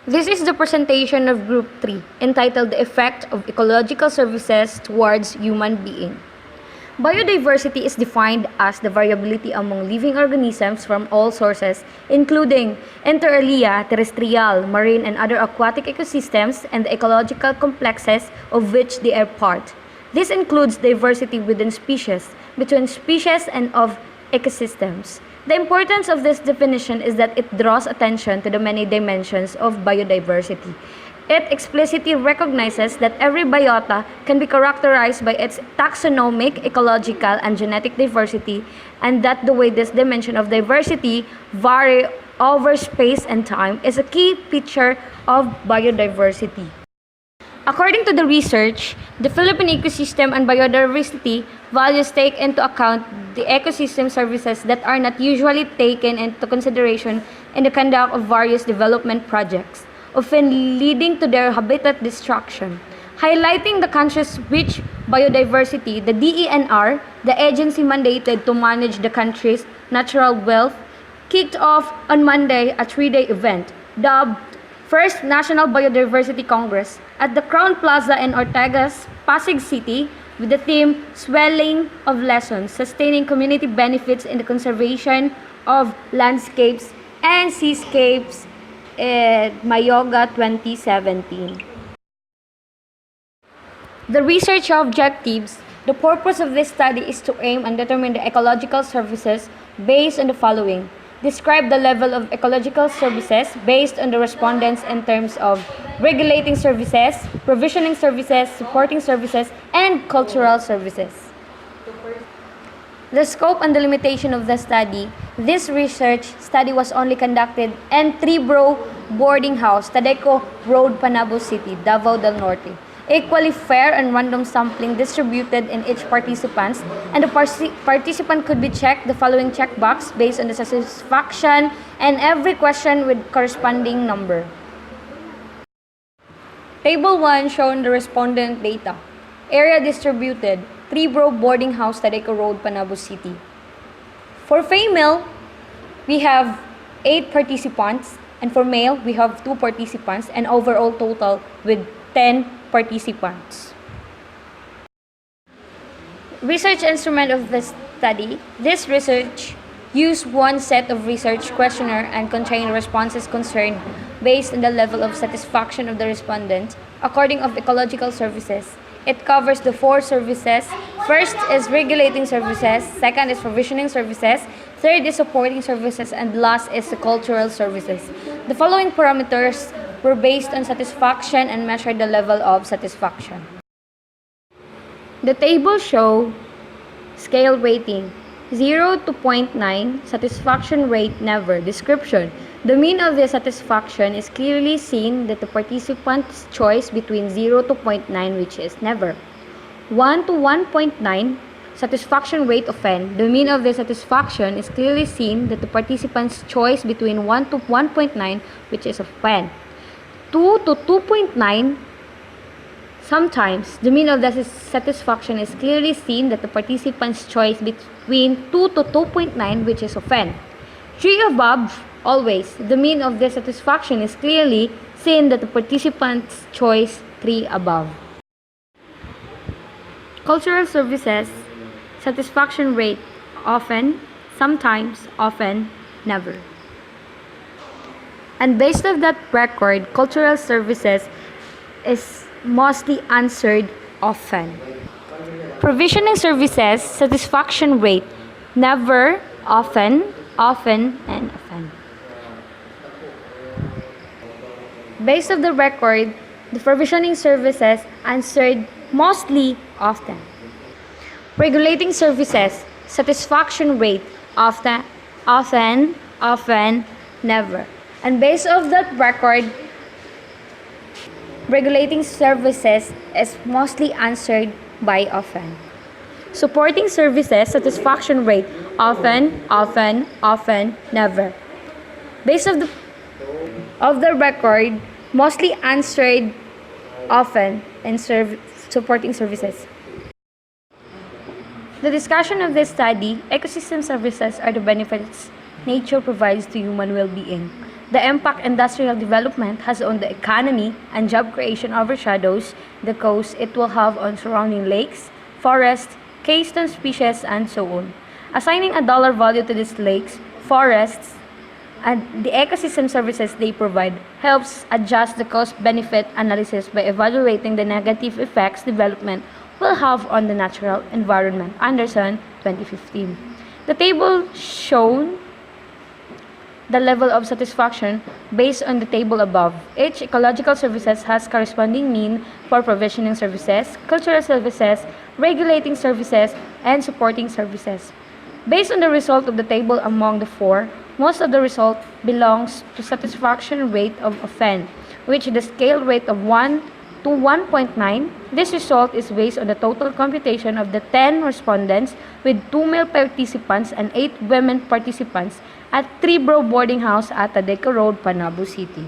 This is the presentation of Group 3, entitled The Effect of Ecological Services Towards Human Being. Biodiversity is defined as the variability among living organisms from all sources, including inter alia, terrestrial, marine, and other aquatic ecosystems, and the ecological complexes of which they are part. This includes diversity within species, between species, and of ecosystems. The importance of this definition is that it draws attention to the many dimensions of biodiversity. It explicitly recognizes that every biota can be characterized by its taxonomic, ecological, and genetic diversity, and that the way this dimension of diversity vary over space and time is a key feature of biodiversity. According to the research, the Philippine ecosystem and biodiversity values take into account the ecosystem services that are not usually taken into consideration in the conduct of various development projects, often leading to their habitat destruction. Highlighting the country's rich biodiversity, the DENR, the agency mandated to manage the country's natural wealth, kicked off on Monday a 3-day event dubbed First National Biodiversity Congress at the Crown Plaza in Ortega's Pasig City with the theme Swelling of Lessons, Sustaining Community Benefits in the Conservation of Landscapes and Seascapes at Mayoga 2017. The research objectives. The purpose of this study is to aim and determine the ecological services based on the following. Describe the level of ecological services based on the respondents in terms of regulating services, provisioning services, supporting services, and cultural services. The scope and the limitation of the study. This research study was only conducted in Tribro Boarding House, Tadeco Road, Panabo City, Davao del Norte. Equally fair and random sampling distributed in each participant, and the participant could be checked the following checkbox based on the satisfaction and every question with corresponding number. Table 1 shown the respondent data. Area distributed, Tribro Boarding House, Tadeco Road, Panabo City. For female, we have 8 participants, and for male, we have 2 participants, and overall total with 10 participants. Research instrument of the study. This research used one set of research questionnaire and contained responses concerned based on the level of satisfaction of the respondent according of ecological services. It covers the 4 services. First is regulating services, second is provisioning services, third is supporting services, and last is the cultural services. The following parameters were based on satisfaction and measured the level of satisfaction. The table show scale rating 0 to 0.9, satisfaction rate never. Description. The mean of the satisfaction is clearly seen that the participant's choice between 0 to 0.9, which is never. 1 to 1.9, satisfaction rate of N. The mean of the satisfaction is clearly seen that the participant's choice between 1 to 1.9, which is of N. 2 to 2.9, sometimes the mean of the satisfaction is clearly seen that the participant's choice between 2 to 2.9, which is of N. 3 above, always, the mean of the satisfaction is clearly seen that the participant's choice 3 above. Cultural services, satisfaction rate, often, sometimes, often, never. And based on that record, cultural services is mostly answered often. Provisioning services, satisfaction rate, never, often, often, and often. Based on the record, the provisioning services answered mostly often. Regulating services, satisfaction rate, often, often, often, never. And based on that record, regulating services is mostly answered by often. Supporting services, satisfaction rate, often, often, often, never. Based of the record, mostly answered often in supporting services. The discussion of this study, ecosystem services are the benefits nature provides to human well-being. The impact industrial development has on the economy and job creation overshadows the coast it will have on surrounding lakes, forests, keystone species, and so on. Assigning a dollar value to these lakes, forests, and the ecosystem services they provide helps adjust the cost-benefit analysis by evaluating the negative effects development will have on the natural environment. Anderson, 2015. The table shown the level of satisfaction based on the table above. Each ecological services has corresponding mean for provisioning services, cultural services, regulating services, and supporting services. Based on the result of the table among the four, most of the result belongs to satisfaction rate of offend, which the scale rate of 1 to 1.9. This result is based on the total computation of the 10 respondents with 2 male participants and 8 women participants at Tribro Boarding House at Tadeco Road, Panabo City.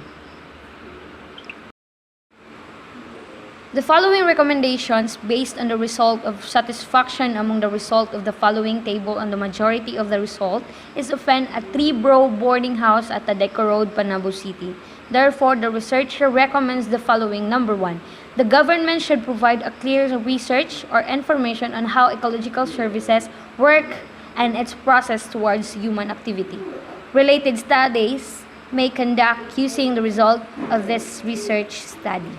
The following recommendations based on the result of satisfaction among the result of the following table and the majority of the result is offend at Tribro Boarding House at Tadeco Road, Panabo City. Therefore, the researcher recommends the following. Number 1. The government should provide a clear research or information on how ecological services work and its process towards human activity. Related studies may conduct using the result of this research study.